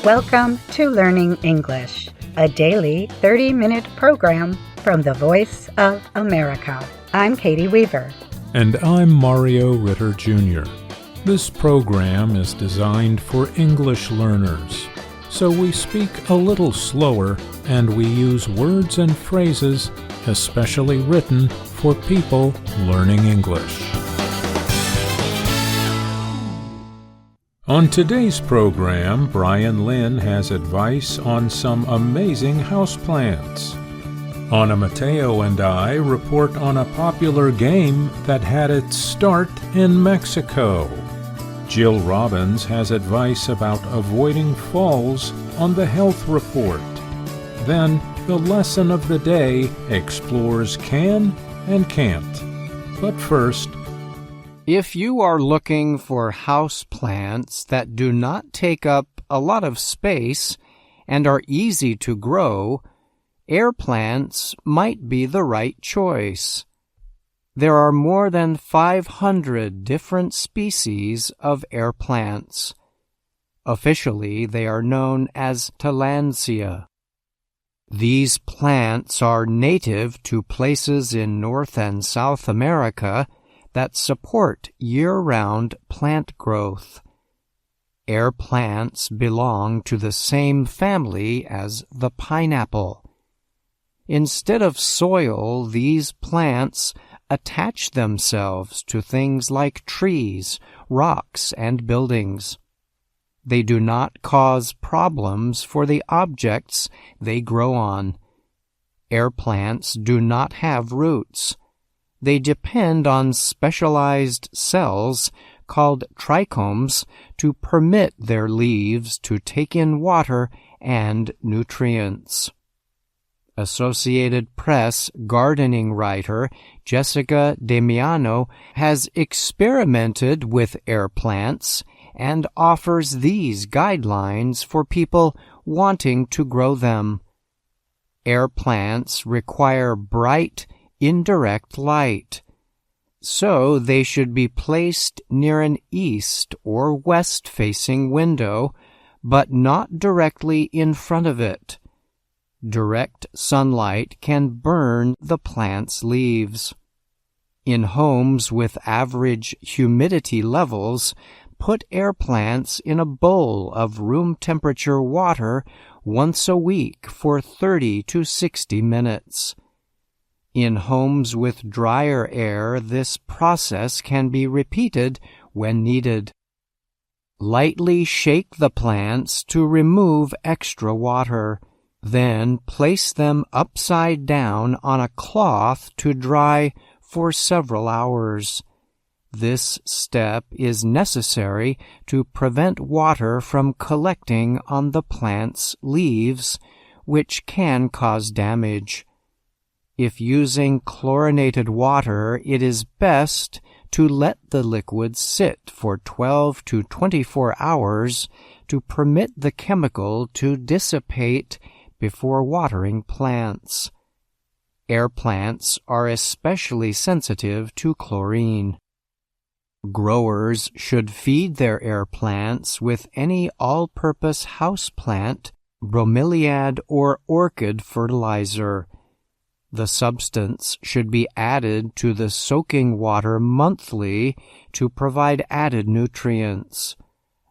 Welcome to Learning English, a daily 30-minute program from the Voice of America. I'm Katie Weaver. And I'm Mario Ritter Jr. This program is designed for English learners, so we speak a little slower and we use words and phrases especially written for people learning English. On today's program, Brian Lynn has advice on some amazing houseplants. Ana Mateo and I report on a popular game that had its start in Mexico. Jill Robbins has advice about avoiding falls on the Health Report. Then, the lesson of the day explores can and can't. But first, if you are looking for house plants that do not take up a lot of space and are easy to grow, air plants might be the right choice. There are more than 500 different species of air plants. Officially, they are known as Tillandsia. These plants are native to places in North and South America that support year-round plant growth. Air plants belong to the same family as the pineapple. Instead of soil, these plants attach themselves to things like trees, rocks, and buildings. They do not cause problems for the objects they grow on. Air plants do not have roots. They depend on specialized cells called trichomes to permit their leaves to take in water and nutrients. Associated Press gardening writer Jessica Damiano has experimented with air plants and offers these guidelines for people wanting to grow them. Air plants require bright, indirect light, so they should be placed near an east or west-facing window, but not directly in front of it. Direct sunlight can burn the plant's leaves. In homes with average humidity levels, put air plants in a bowl of room temperature water once a week for 30 to 60 minutes. In homes with drier air, this process can be repeated when needed. Lightly shake the plants to remove extra water. Then place them upside down on a cloth to dry for several hours. This step is necessary to prevent water from collecting on the plant's leaves, which can cause damage. If using chlorinated water, it is best to let the liquid sit for 12 to 24 hours to permit the chemical to dissipate before watering plants. Air plants are especially sensitive to chlorine. Growers should feed their air plants with any all-purpose houseplant, bromeliad, or orchid fertilizer. The substance should be added to the soaking water monthly to provide added nutrients.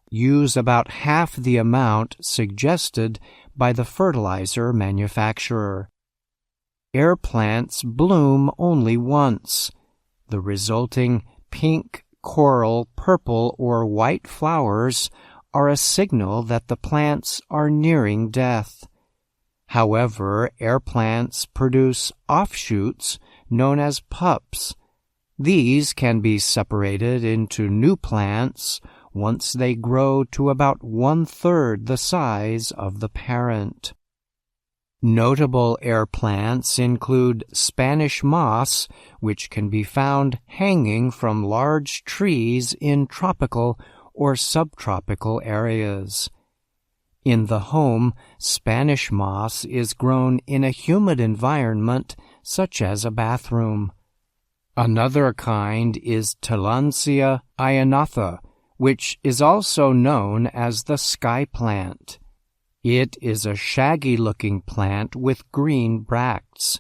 Use about half the amount suggested by the fertilizer manufacturer. Air plants bloom only once. The resulting pink, coral, purple, or white flowers are a signal that the plants are nearing death. However, air plants produce offshoots known as pups. These can be separated into new plants once they grow to about 1/3 the size of the parent. Notable air plants include Spanish moss, which can be found hanging from large trees in tropical or subtropical areas. In the home, Spanish moss is grown in a humid environment such as a bathroom. Another kind is Tillandsia ionantha, which is also known as the sky plant. It is a shaggy-looking plant with green bracts.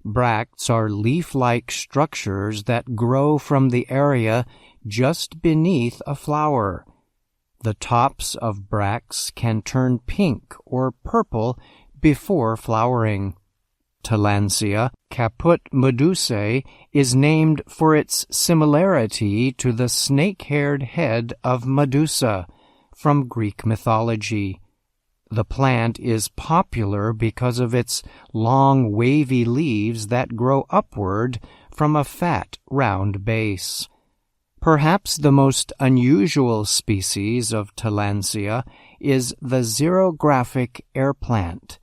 Bracts are leaf-like structures that grow from the area just beneath a flower. The tops of bracts can turn pink or purple before flowering. Tillandsia caput medusae is named for its similarity to the snake-haired head of Medusa from Greek mythology. The plant is popular because of its long, wavy leaves that grow upward from a fat, round base. Perhaps the most unusual species of Tillandsia is the xerographic air plant.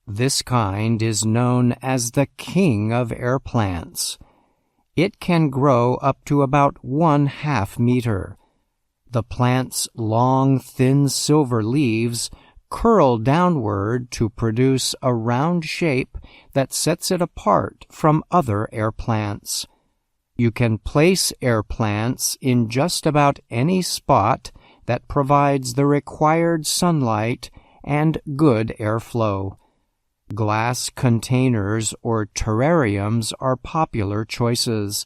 This kind is known as the king of air plants. It can grow up to about 1/2 meter. The plant's long, thin silver leaves curl downward to produce a round shape that sets it apart from other air plants. You can place air plants in just about any spot that provides the required sunlight and good airflow. Glass containers or terrariums are popular choices,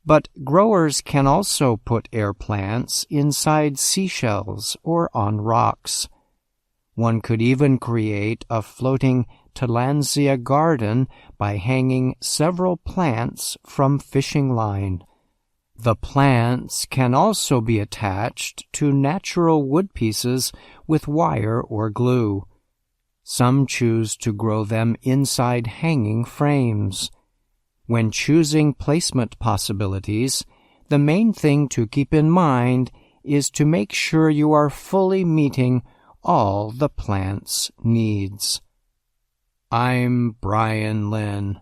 but growers can also put air plants inside seashells or on rocks. One could even create a floating Tillandsia garden by hanging several plants from fishing line. The plants can also be attached to natural wood pieces with wire or glue. Some choose to grow them inside hanging frames. When choosing placement possibilities, the main thing to keep in mind is to make sure you are fully meeting all the plant's needs. I'm Brian Lynn.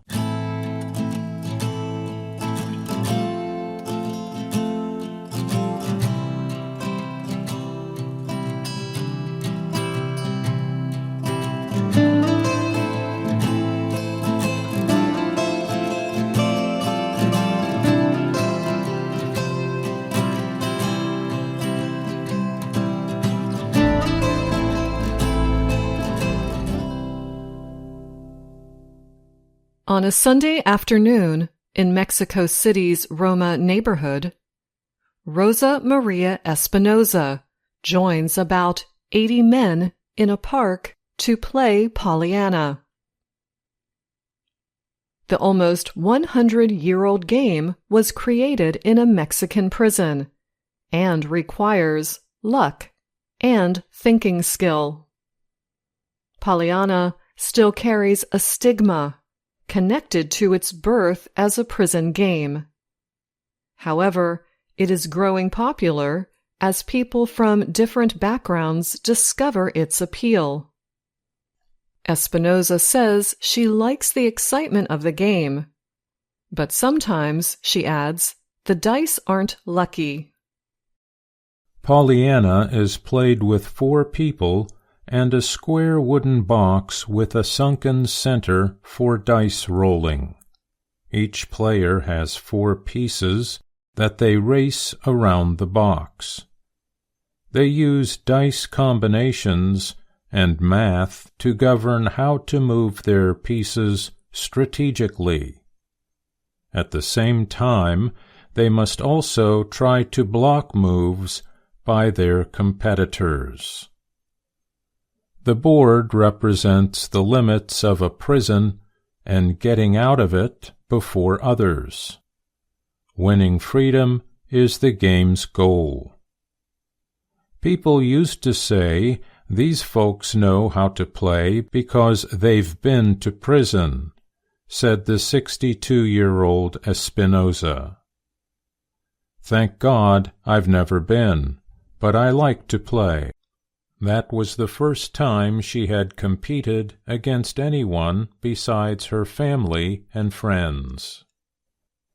On a Sunday afternoon in Mexico City's Roma neighborhood, Rosa Maria Espinoza joins about 80 men in a park to play Pollyanna. The almost 100-year-old game was created in a Mexican prison and requires luck and thinking skill. Pollyanna still carries a stigma connected to its birth as a prison game. However, it is growing popular as people from different backgrounds discover its appeal. Espinoza says she likes the excitement of the game, but sometimes, she adds, the dice aren't lucky. Pollyanna is played with 4 people and a square wooden box with a sunken center for dice rolling. Each player has 4 pieces that they race around the box. They use dice combinations and math to govern how to move their pieces strategically. At the same time, they must also try to block moves by their competitors. The board represents the limits of a prison and getting out of it before others. Winning freedom is the game's goal. People used to say these folks know how to play because they've been to prison, said the 62-year-old Espinoza. Thank God I've never been, but I like to play. That was the first time she had competed against anyone besides her family and friends.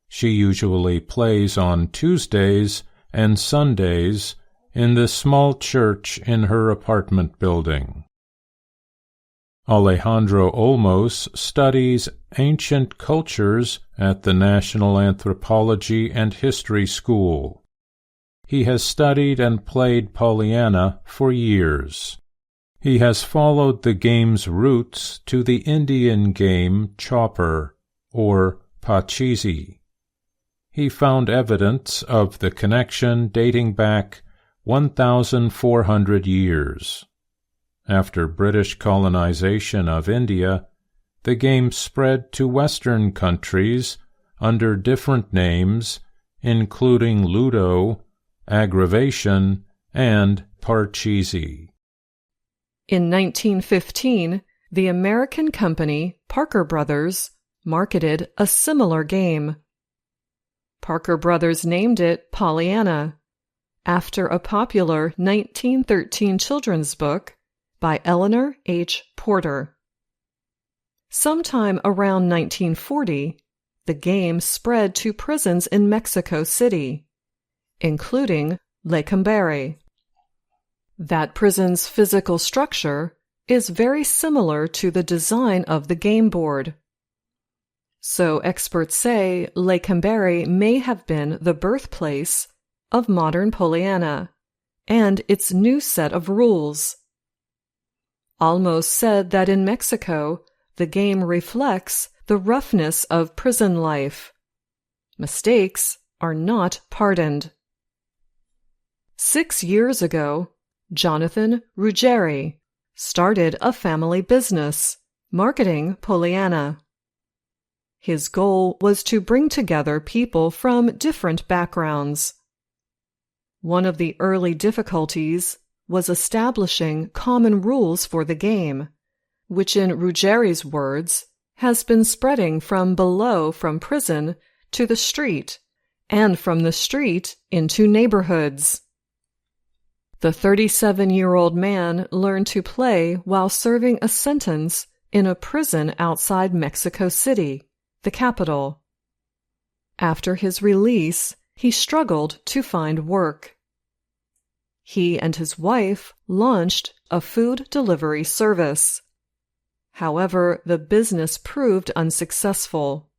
She usually plays on Tuesdays and Sundays in the small church in her apartment building. Alejandro Olmos studies ancient cultures at the National Anthropology and History School. He has studied and played Pollyanna for years. He has followed the game's roots to the Indian game chopper, or pachisi. He found evidence of the connection dating back 1,400 years. After British colonization of India, the game spread to Western countries under different names, including Ludo, Aggravation, and Parcheesi. In 1915, the American company Parker Brothers marketed a similar game. Parker Brothers named it Pollyanna, after a popular 1913 children's book by Eleanor H. Porter. Sometime around 1940, the game spread to prisons in Mexico City, including Lecumberri. That prison's physical structure is very similar to the design of the game board. So experts say Lecumberri may have been the birthplace of modern Pollyanna and its new set of rules. Olmos said that in Mexico, the game reflects the roughness of prison life. Mistakes are not pardoned. 6 years ago, Jonathan Ruggieri started a family business, marketing Pollyanna. His goal was to bring together people from different backgrounds. One of the early difficulties was establishing common rules for the game, which in Ruggieri's words has been spreading from below from prison to the street, and from the street into neighborhoods. The 37-year-old man learned to play while serving a sentence in a prison outside Mexico City, the capital. After his release, he struggled to find work. He and his wife launched a food delivery service. However, the business proved unsuccessful.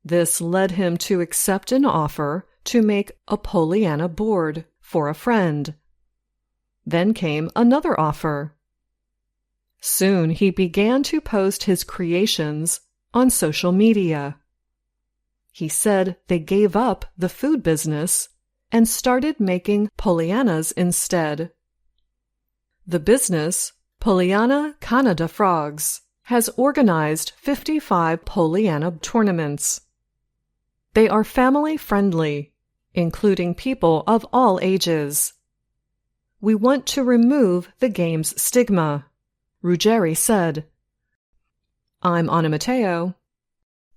This led him to accept an offer to make a Pollyanna board for a friend. Then came another offer. Soon he began to post his creations on social media. He said they gave up the food business and started making Pollyannas instead. The business, Pollyanna Canada Frogs, has organized 55 Pollyanna tournaments. They are family-friendly, including people of all ages. We want to remove the game's stigma, Ruggieri said. I'm Anna Matteo.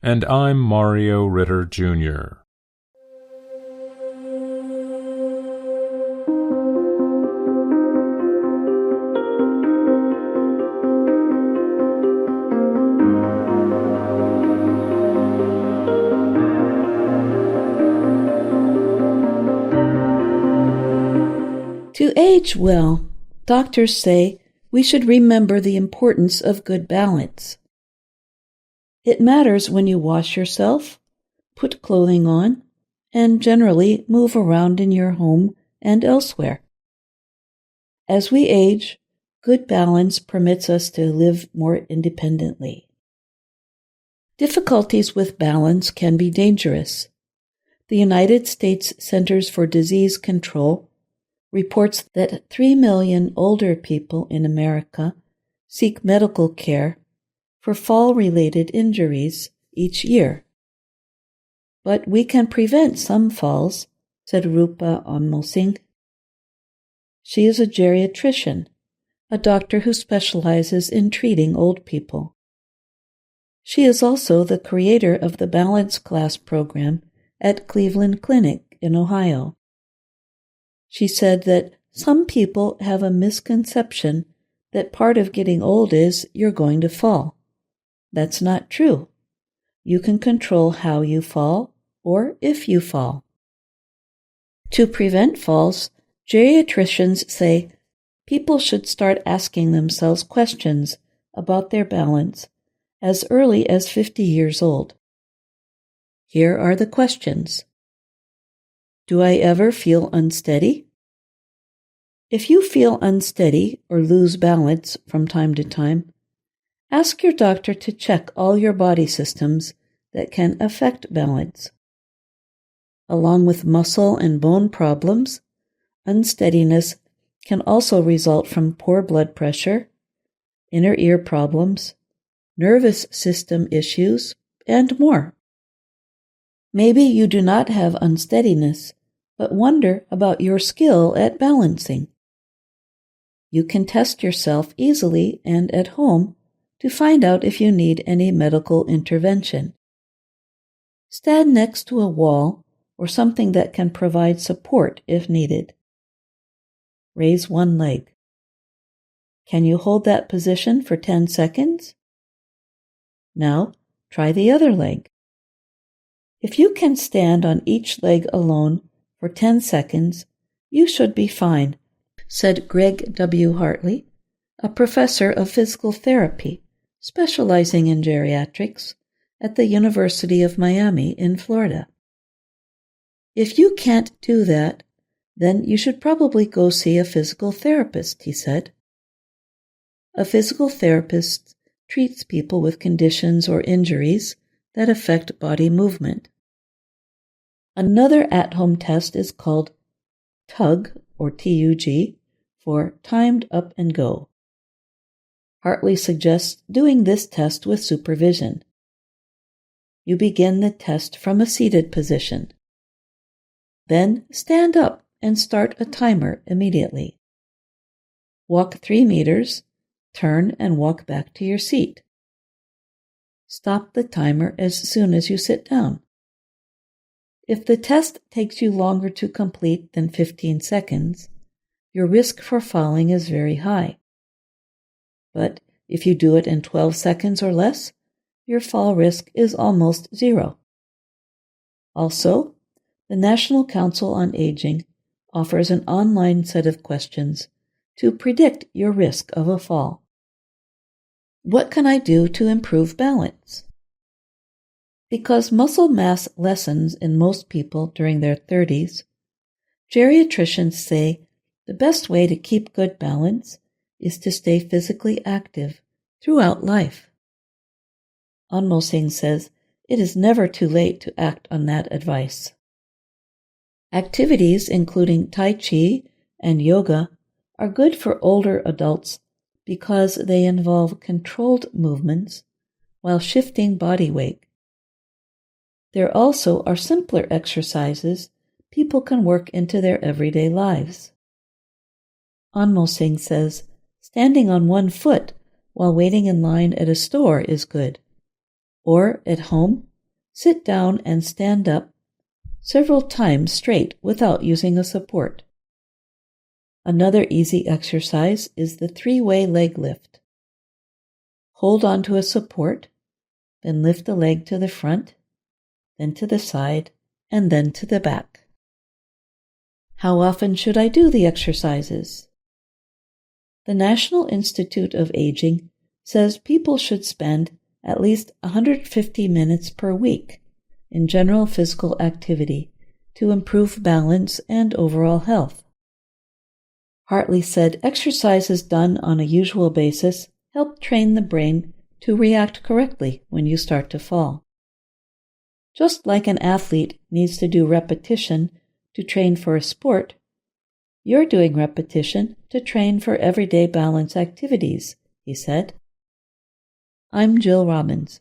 And I'm Mario Ritter, Jr. To age well, doctors say we should remember the importance of good balance. It matters when you wash yourself, put clothing on, and generally move around in your home and elsewhere. As we age, good balance permits us to live more independently. Difficulties with balance can be dangerous. The United States Centers for Disease Control reports that 3 million older people in America seek medical care for fall-related injuries each year. But we can prevent some falls, said Rupa Amosing. She is a geriatrician, a doctor who specializes in treating old people. She is also the creator of the Balance Class program at Cleveland Clinic in Ohio. She said that some people have a misconception that part of getting old is you're going to fall. That's not true. You can control how you fall or if you fall. To prevent falls, geriatricians say people should start asking themselves questions about their balance as early as 50 years old. Here are the questions. Do I ever feel unsteady? If you feel unsteady or lose balance from time to time, ask your doctor to check all your body systems that can affect balance. Along with muscle and bone problems, unsteadiness can also result from poor blood pressure, inner ear problems, nervous system issues, and more. Maybe you do not have unsteadiness, but wonder about your skill at balancing. You can test yourself easily and at home to find out if you need any medical intervention. Stand next to a wall or something that can provide support if needed. Raise one leg. Can you hold that position for 10 seconds? Now, try the other leg. If you can stand on each leg alone for 10 seconds, you should be fine, said Greg W. Hartley, a professor of physical therapy specializing in geriatrics at the University of Miami in Florida. If you can't do that, then you should probably go see a physical therapist, he said. A physical therapist treats people with conditions or injuries that affect body movement. Another at-home test is called TUG, or TUG, for Timed Up and Go. Hartley suggests doing this test with supervision. You begin the test from a seated position. Then stand up and start a timer immediately. Walk 3 meters, turn and walk back to your seat. Stop the timer as soon as you sit down. If the test takes you longer to complete than 15 seconds, your risk for falling is very high. But if you do it in 12 seconds or less, your fall risk is almost zero. Also, the National Council on Aging offers an online set of questions to predict your risk of a fall. What can I do to improve balance? Because muscle mass lessens in most people during their 30s, geriatricians say the best way to keep good balance is to stay physically active throughout life. Anmo Singh says it is never too late to act on that advice. Activities including Tai Chi and yoga are good for older adults because they involve controlled movements while shifting body weight. There also are simpler exercises people can work into their everyday lives. Anmo Singh says standing on one foot while waiting in line at a store is good. Or, at home, sit down and stand up several times straight without using a support. Another easy exercise is the 3-way leg lift. Hold on to a support, then lift the leg to the front, then to the side, and then to the back. How often should I do the exercises? The National Institute of Aging says people should spend at least 150 minutes per week in general physical activity to improve balance and overall health. Hartley said exercises done on a usual basis help train the brain to react correctly when you start to fall. Just like an athlete needs to do repetition to train for a sport, you're doing repetition to train for everyday balance activities, he said. I'm Jill Robbins.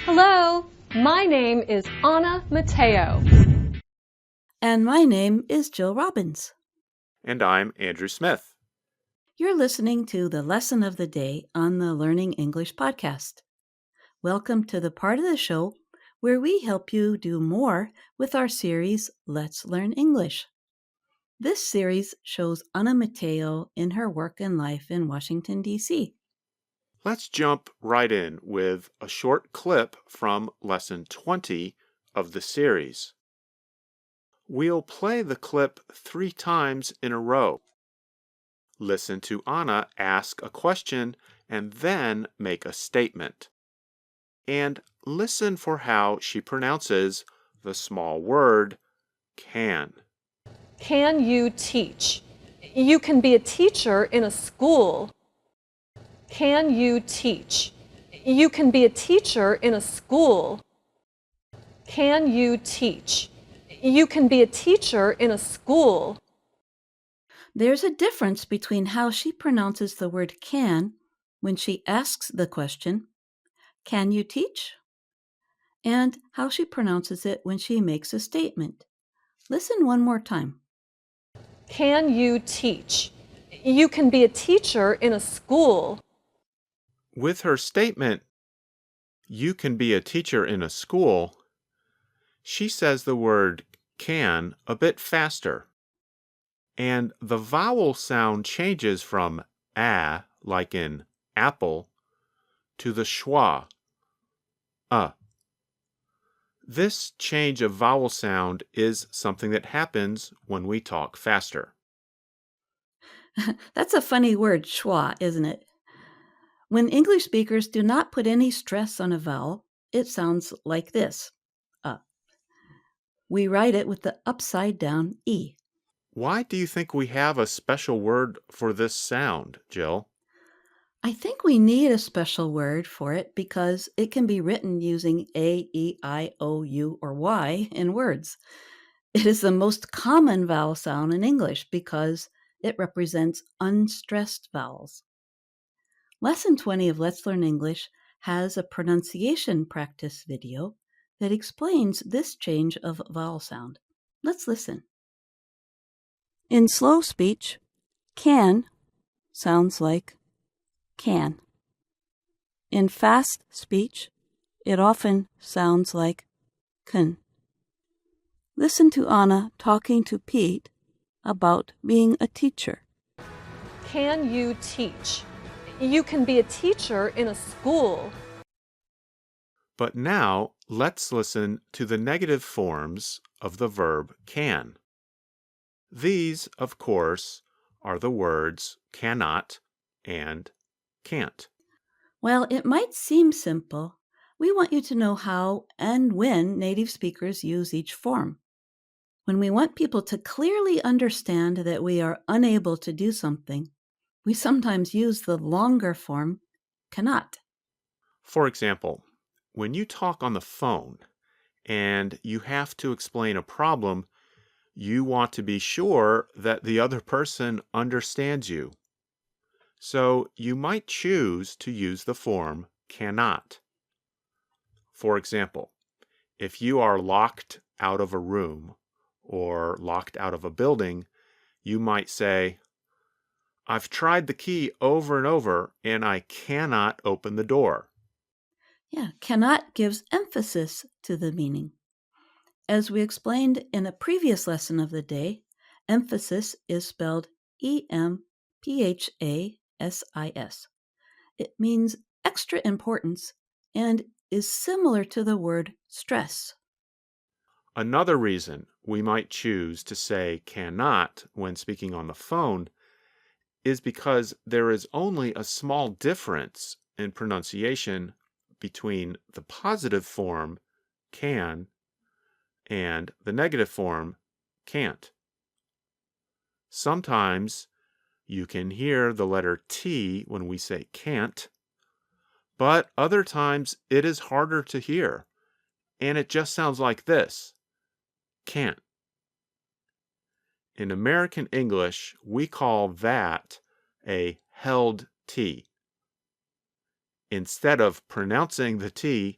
Hello, my name is Anna Mateo. And my name is Jill Robbins. And I'm Andrew Smith. You're listening to the Lesson of the Day on the Learning English podcast. Welcome to the part of the show where we help you do more with our series, Let's Learn English. This series shows Anna Mateo in her work and life in Washington, D.C. Let's jump right in with a short clip from Lesson 20 of the series. We'll play the clip 3 times in a row. Listen to Anna ask a question and then make a statement. And listen for how she pronounces the small word can. Can you teach? You can be a teacher in a school. Can you teach? You can be a teacher in a school. Can you teach? You can be a teacher in a school. There's a difference between how she pronounces the word can when she asks the question, "Can you teach?" and how she pronounces it when she makes a statement. Listen one more time. Can you teach? You can be a teacher in a school. With her statement, "You can be a teacher in a school," she says the word can a bit faster. And the vowel sound changes from a, like in apple, to the schwa, This change of vowel sound is something that happens when we talk faster. That's a funny word, schwa, isn't it? When English speakers do not put any stress on a vowel, it sounds like this. We write it with the upside down E. Why do you think we have a special word for this sound, Jill? I think we need a special word for it because it can be written using A, E, I, O, U, or Y in words. It is the most common vowel sound in English because it represents unstressed vowels. Lesson 20 of Let's Learn English has a pronunciation practice video that explains this change of vowel sound. Let's listen. In slow speech, can sounds like can. In fast speech, it often sounds like can. Listen to Anna talking to Pete about being a teacher. Can you teach? You can be a teacher in a school. But now, let's listen to the negative forms of the verb can. These, of course, are the words cannot and can't. While it might seem simple, we want you to know how and when native speakers use each form. When we want people to clearly understand that we are unable to do something, we sometimes use the longer form cannot. For example, when you talk on the phone and you have to explain a problem, you want to be sure that the other person understands you. So you might choose to use the form cannot. For example, if you are locked out of a room or locked out of a building, you might say, "I've tried the key over and over and I cannot open the door." Yeah, cannot gives emphasis to the meaning. As we explained in a previous lesson of the day, emphasis is spelled E-M-P-H-A-S-I-S. It means extra importance and is similar to the word stress. Another reason we might choose to say cannot when speaking on the phone is because there is only a small difference in pronunciation between the positive form can and the negative form can't. Sometimes you can hear the letter T when we say can't, but other times it is harder to hear, and it just sounds like this: can't. In American English, we call that a held T. Instead of pronouncing the T,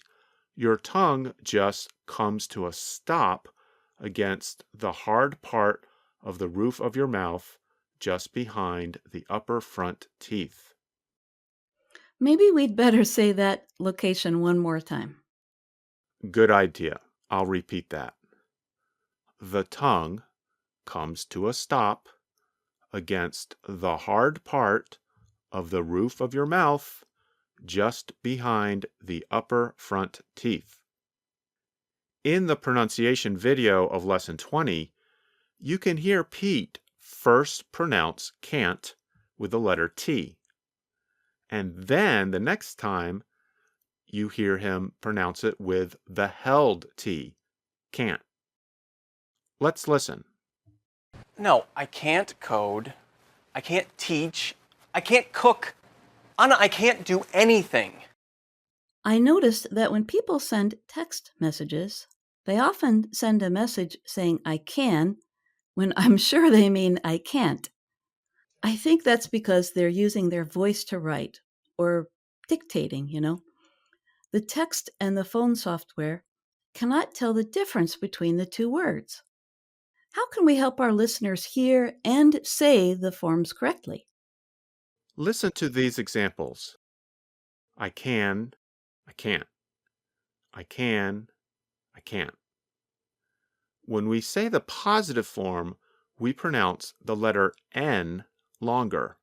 your tongue just comes to a stop against the hard part of the roof of your mouth just behind the upper front teeth. Maybe we'd better say that location one more time. Good idea. I'll repeat that. The tongue comes to a stop against the hard part of the roof of your mouth just behind the upper front teeth. In the pronunciation video of Lesson 20, you can hear Pete first pronounce can't with the letter T. And then the next time you hear him pronounce it with the held T, can't. Let's listen. No, I can't code. I can't teach. I can't cook. Anna, I can't do anything. I noticed that when people send text messages, they often send a message saying I can when I'm sure they mean I can't. I think that's because they're using their voice to write or dictating, The text and the phone software cannot tell the difference between the two words. How can we help our listeners hear and say the forms correctly? Listen to these examples. I can, I can't. I can, I can't. When we say the positive form, we pronounce the letter N longer.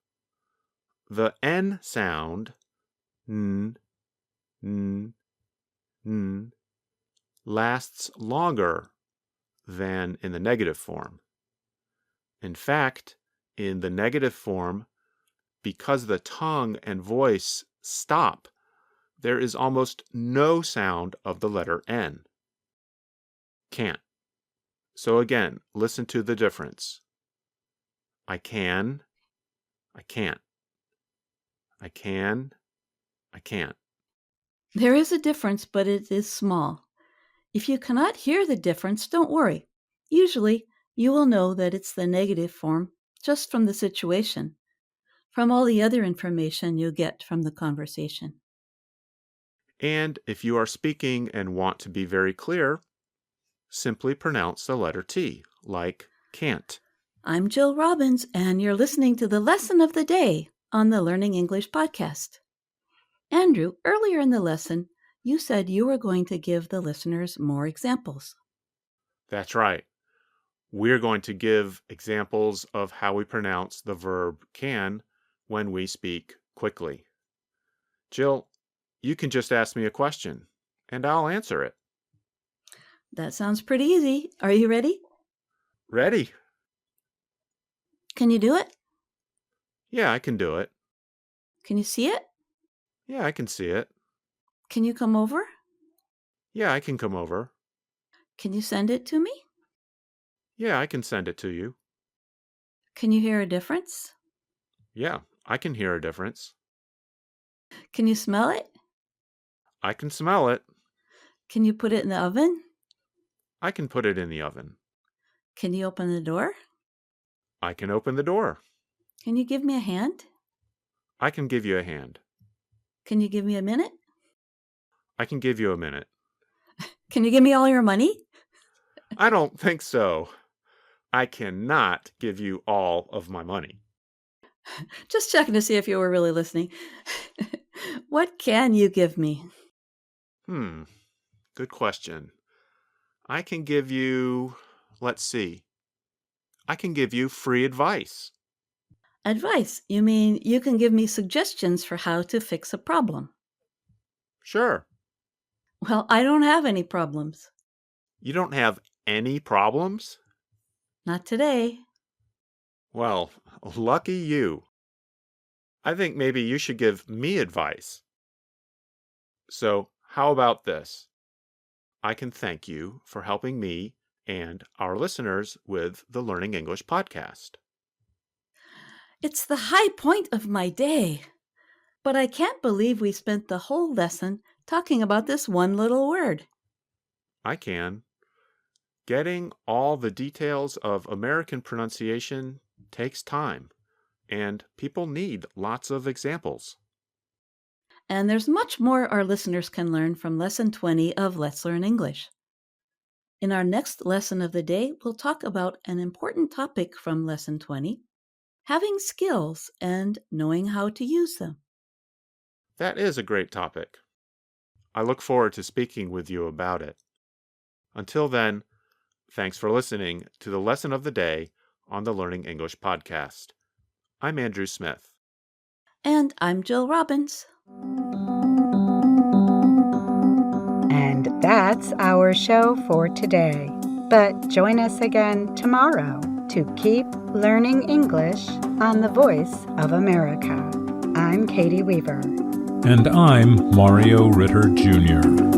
The N sound, n, n, n, lasts longer than in the negative form. In fact, in the negative form, because the tongue and voice stop, there is almost no sound of the letter N. Can't. So again, listen to the difference. I can, I can't. I can, I can't. There is a difference, but it is small. If you cannot hear the difference, don't worry. Usually, you will know that it's the negative form just from the situation, from all the other information you get from the conversation. And if you are speaking and want to be very clear, simply pronounce the letter T, like can't. I'm Jill Robbins, and you're listening to the Lesson of the Day on the Learning English podcast. Andrew, earlier in the lesson, you said you were going to give the listeners more examples. That's right. We're going to give examples of how we pronounce the verb can when we speak quickly. Jill, you can just ask me a question, and I'll answer it. That sounds pretty easy. Are you ready? Ready? Can you do it? Yeah, I can do it. Can you see it? Yeah, I can see it. Can you come over? Yeah, I can come over. Can you send it to me? Yeah, I can send it to you. Can you hear a difference? Yeah, I can hear a difference. Can you smell it? I can smell it. Can you put it in the oven? I can put it in the oven. Can you open the door? I can open the door. Can you give me a hand? I can give you a hand. Can you give me a minute? I can give you a minute. Can you give me all your money? I don't think so. I cannot give you all of my money. Just checking to see if you were really listening. What can you give me? Good question. I can give you, let's see. I can give you free advice. Advice? You mean you can give me suggestions for how to fix a problem? Sure. Well, I don't have any problems. You don't have any problems? Not today. Well, lucky you. I think maybe you should give me advice. So, how about this? I can thank you for helping me and our listeners with the Learning English podcast. It's the high point of my day. But I can't believe we spent the whole lesson talking about this one little word. I can. Getting all the details of American pronunciation takes time, and people need lots of examples. And there's much more our listeners can learn from Lesson 20 of Let's Learn English. In our next lesson of the day, we'll talk about an important topic from Lesson 20, having skills and knowing how to use them. That is a great topic. I look forward to speaking with you about it. Until then, thanks for listening to the Lesson of the Day on the Learning English podcast. I'm Andrew Smith. And I'm Jill Robbins. And that's our show for today. But join us again tomorrow to keep learning English on the Voice of America. I'm Katie Weaver. And I'm Mario Ritter Jr.